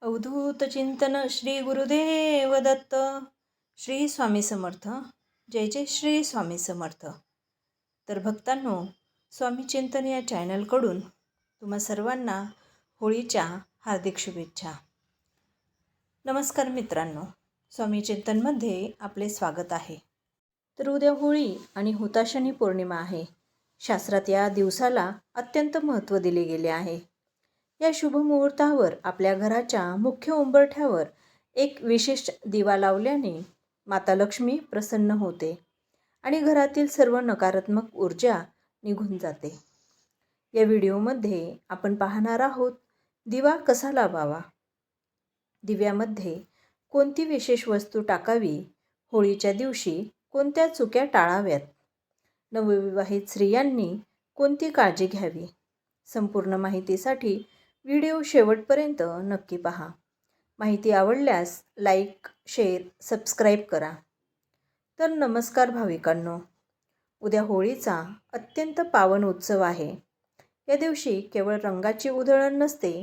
अवधूत चिंतन श्री गुरुदेव दत्त. श्री स्वामी समर्थ. जय जय श्री स्वामी समर्थ. तर भक्तांनो, स्वामी चिंतन या चॅनलकडून तुम्हा सर्वांना होळीच्या हार्दिक शुभेच्छा. नमस्कार मित्रांनो, स्वामी चिंतनमध्ये आपले स्वागत आहे. तर उद्या होळी आणि हुताशनी पौर्णिमा आहे. शास्त्रात या दिवसाला अत्यंत महत्त्व दिले गेले आहे. या शुभ मुहूर्तावर आपल्या घराच्या मुख्य उंबरठ्यावर एक विशेष दिवा लावल्याने माता लक्ष्मी प्रसन्न होते आणि घरातील सर्व नकारात्मक ऊर्जा निघून जाते. या व्हिडिओमध्ये आपण पाहणार आहोत दिवा कसा लावावा, दिव्यामध्ये कोणती विशेष वस्तू टाकावी, होळीच्या दिवशी कोणत्या चुक्या टाळाव्यात, नवविवाहित स्त्रियांनी कोणती काळजी घ्यावी. संपूर्ण माहितीसाठी व्हिडिओ शेवटपर्यंत नक्की पहा. माहिती आवडल्यास लाईक, शेअर, सबस्क्राईब करा. तर नमस्कार भाविकांनो, उद्या होळीचा अत्यंत पावन उत्सव आहे. या दिवशी केवळ रंगाची उधळण नसते,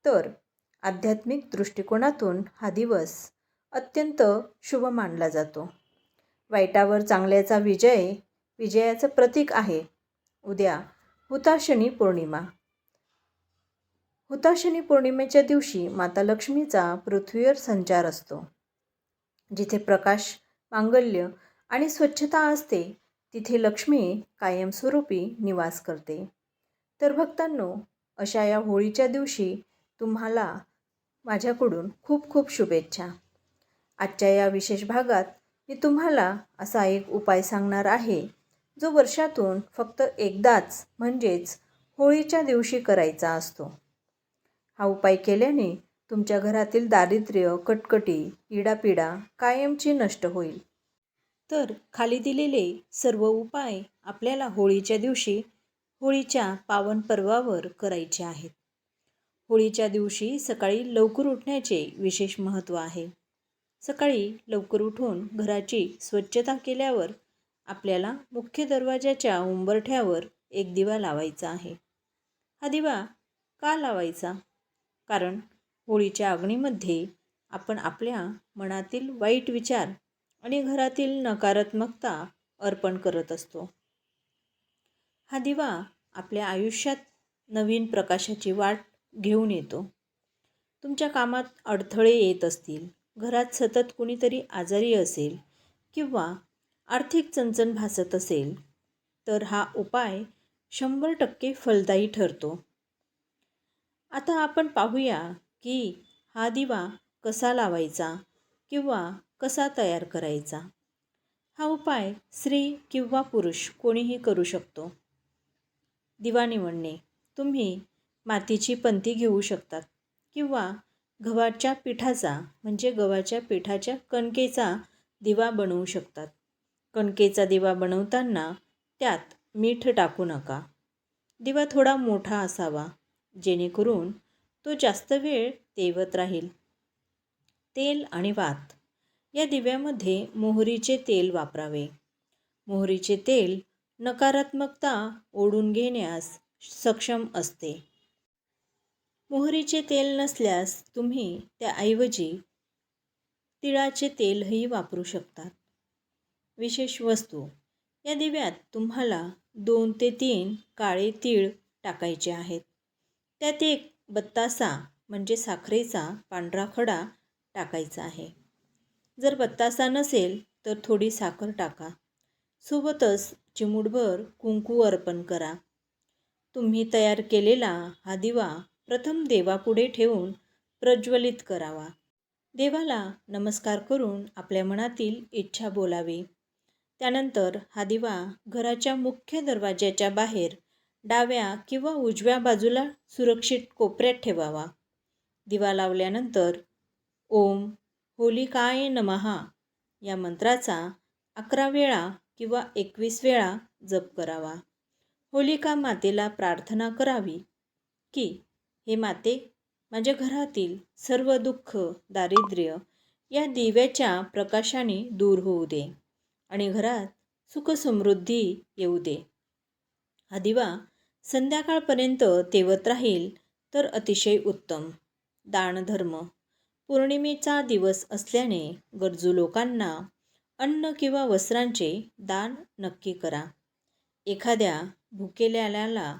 तर आध्यात्मिक दृष्टिकोनातून हा दिवस अत्यंत शुभ मानला जातो. वाईटावर चांगल्याचा विजयाचं प्रतीक आहे. उद्या हुताशनी पौर्णिमा. हुताशनी पौर्णिमेच्या दिवशी माता लक्ष्मीचा पृथ्वीवर संचार असतो. जिथे प्रकाश, मांगल्य आणि स्वच्छता असते, तिथे लक्ष्मी कायमस्वरूपी निवास करते. तर भक्तांनो, अशा या होळीच्या दिवशी तुम्हाला माझ्याकडून खूप खूप शुभेच्छा. आजच्या या विशेष भागात मी तुम्हाला असा एक उपाय सांगणार आहे, जो वर्षातून फक्त एकदाच म्हणजेच होळीच्या दिवशी करायचा असतो. हा उपाय केल्याने तुमच्या घरातील दारिद्र्य, कटकटी, इडापिडा कायमची नष्ट होईल. तर खाली दिलेले सर्व उपाय आपल्याला होळीच्या दिवशी, होळीच्या पावन पर्वावर करायचे आहेत. होळीच्या दिवशी सकाळी लवकर उठण्याचे विशेष महत्त्व आहे. सकाळी लवकर उठून घराची स्वच्छता केल्यावर आपल्याला मुख्य दरवाजाच्या उंबरठ्यावर एक दिवा लावायचा आहे. हा दिवा का लावायचा? कारण होळीच्या अग्नीमध्ये आपण आपल्या मनातील वाईट विचार आणि घरातील नकारात्मकता अर्पण करत असतो. हा दिवा आपल्या आयुष्यात नवीन प्रकाशाची वाट घेऊन येतो. तुमच्या कामात अडथळे येत असतील, घरात सतत कुणीतरी आजारी असेल किंवा आर्थिक चणचण भासत असेल, तर हा उपाय 100% फलदायी ठरतो. आता आपण पाहूया की हा दिवा कसा लावायचा किंवा कसा तयार करायचा. हा उपाय स्त्री किंवा पुरुष कोणीही करू शकतो. दिवा निवडणे: तुम्ही मातीची पंती घेऊ शकतात किंवा गव्हाच्या पिठाच्या कणकेचा दिवा बनवू शकतात. कणकेचा दिवा बनवताना त्यात मीठ टाकू नका. दिवा थोडा मोठा असावा, जेणेकरून तो जास्त वेळ तेवत राहील. तेल आणि वात: या दिव्यामध्ये मोहरीचे तेल वापरावे. मोहरीचे तेल नकारात्मकता ओढून घेण्यास सक्षम असते. मोहरीचे तेल नसल्यास तुम्ही त्याऐवजी तिळाचे तेलही वापरू शकतात. विशेष वस्तू: या दिव्यात तुम्हाला 2 ते 3 काळे तीळ टाकायचे आहेत. त्यात एक बत्तासा म्हणजे साखरेचा पांढरा खडा टाकायचा आहे. जर बत्तासा नसेल तर थोडी साखर टाका. सोबतच चिमूटभर कुंकू अर्पण करा. तुम्ही तयार केलेला हा दिवा प्रथम देवापुढे ठेवून प्रज्वलित करावा. देवाला नमस्कार करून आपल्या मनातील इच्छा बोलावी. त्यानंतर हा दिवा घराच्या मुख्य दरवाजाच्या बाहेर डाव्या किंवा उजव्या बाजूला सुरक्षित कोपऱ्यात ठेवावा. दिवा लावल्यानंतर ओम होलिकाय नमः या मंत्राचा 11 वेळा किंवा 21 वेळा जप करावा. होलिका मातेला प्रार्थना करावी की हे माते, माझ्या घरातील सर्व दुःख, दारिद्र्य या दिव्याच्या प्रकाशाने दूर होऊ दे आणि घरात सुख समृद्धी येऊ दे. हा दिवा संध्याकाळपर्यंत तेवत राहील तर अतिशय उत्तम. दानधर्म. पौर्णिमेचा दिवस असल्याने गरजू लोकांना अन्न किंवा वस्त्रांचे दान नक्की करा. एखाद्या भुकेलेल्याला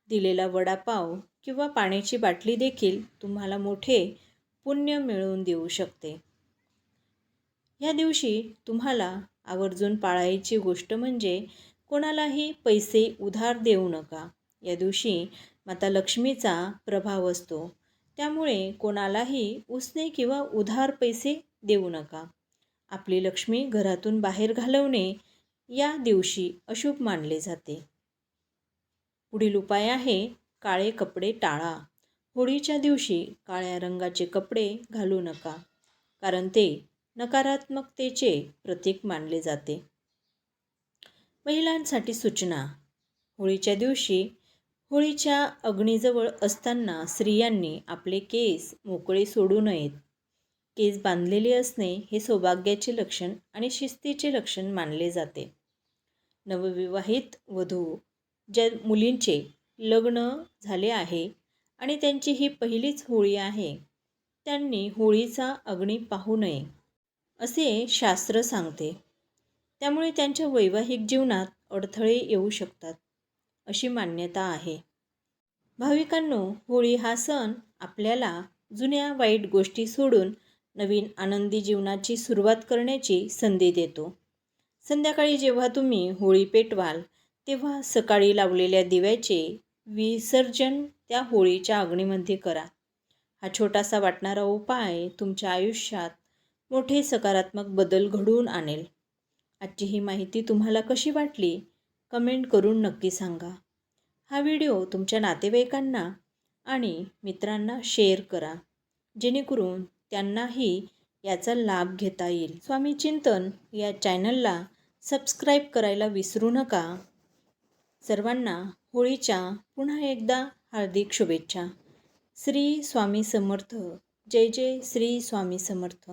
दिलेला वडापाव किंवा पाण्याची बाटली देखील तुम्हाला मोठे पुण्य मिळवून देऊ शकते. या दिवशी तुम्हाला आवर्जून पाळायची गोष्ट म्हणजे कोणालाही पैसे उधार देऊ नका. या दिवशी माता लक्ष्मीचा प्रभाव असतो, त्यामुळे कोणालाही उसने किंवा उधार पैसे देऊ नका. आपली लक्ष्मी घरातून बाहेर घालवणे या दिवशी अशुभ मानले जाते. पुढील उपाय आहे काळे कपडे टाळा. होळीच्या दिवशी काळ्या रंगाचे कपडे घालू नका, कारण ते नकारात्मकतेचे प्रतीक मानले जाते. महिलांसाठी सूचना. होळीच्या दिवशी होळीच्या अग्नीजवळ असताना स्त्रियांनी आपले केस मोकळे सोडू नयेत. केस बांधलेले असणे हे सौभाग्याचे लक्षण आणि शिस्तीचे लक्षण मानले जाते. नवविवाहित वधू ज्या मुलींचे लग्न झाले आहे आणि त्यांची ही पहिलीच होळी आहे, त्यांनी होळीचा अग्नी पाहू नये असे शास्त्र सांगते. त्यामुळे त्यांच्या वैवाहिक जीवनात अडथळे येऊ शकतात अशी मान्यता आहे. भाविकांनो, होळी हा सण आपल्याला जुन्या वाईट गोष्टी सोडून नवीन आनंदी जीवनाची सुरुवात करण्याची संधी देतो. संध्याकाळी जेव्हा तुम्ही होळी पेटवाल, तेव्हा सकाळी लावलेल्या दिव्याचे विसर्जन त्या होळीच्या अग्नीमध्ये करा. हा छोटासा वाटणारा उपाय तुमच्या आयुष्यात मोठे सकारात्मक बदल घडवून आणेल. आजची ही माहिती तुम्हाला कशी वाटली कमेंट करून नक्की सांगा. हा व्हिडिओ तुमच्या नातेवाईकांना आणि मित्रांना शेअर करा, जेणेकरून त्यांनाही याचा लाभ घेता येईल. स्वामी चिंतन या चॅनलला सबस्क्राईब करायला विसरू नका. सर्वांना होळीच्या पुन्हा एकदा हार्दिक शुभेच्छा. श्री स्वामी समर्थ. जय जय श्री स्वामी समर्थ.